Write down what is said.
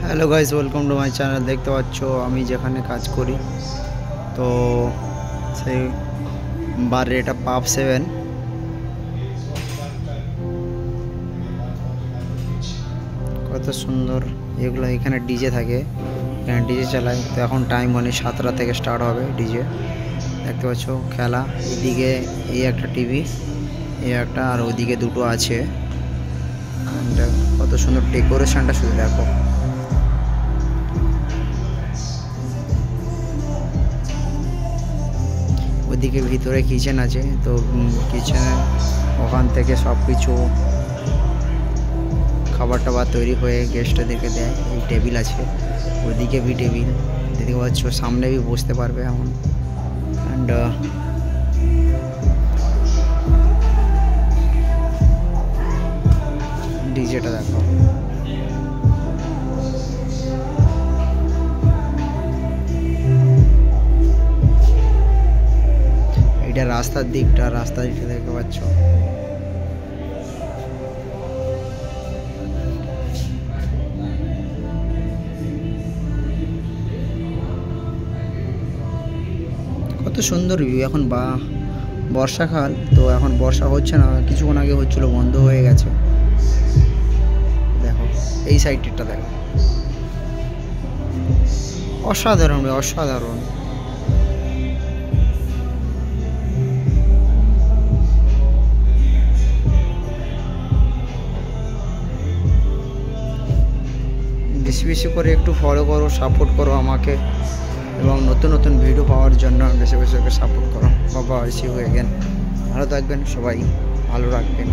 Hello guys, welcome to my channel. দেখতে পাচ্ছ আমি যেখানে কাজ করি, তো সেই বারে এটা পাব 7। কত সুন্দর এগুলো। এখানে ডিজে থাকে, এখানে ডিজে চালায়। তো এখন টাইম মানে 7টা থেকে স্টার্ট হবে ডিজে। দেখতে পাচ্ছ খেলা। এদিকে এই একটা টিভি, এই একটা, আর ওইদিকে দুটো আছে। কত সুন্দর ডেকোরেশনটা শুধু দেখো। ওইদিকে ভিতরে কিচেন আছে, তো কিচেনে ওখান থেকে সব কিছু খাবার টাবার তৈরি হয়ে গেস্টদেরকে দেয়। এই টেবিল আছে, ওইদিকে ভি টেবিল দেখতে পাচ্ছ, সামনে भी বসতে পারবে এমন। অ্যান্ড ডিজেটা দেখো। এটা রাস্তার দিকটা দেখতে পাচ্ছ। কত সুন্দর ভিউ। এখন বর্ষাকাল, তো এখন বর্ষা হচ্ছে না, কিছুক্ষণ আগে হচ্ছিল, বন্ধ হয়ে গেছে। দেখো এই সাইডটা দেখো, অসাধারণ অসাধারণ। বেশি বেশি করে একটু ফলো করো, সাপোর্ট করো আমাকে, এবং নতুন নতুন ভিডিও পাওয়ার জন্য বেশি বেশি করে সাপোর্ট করো। বাবা, সি হয়ে গেন। ভালো থাকবেন সবাই, ভালো রাখবেন।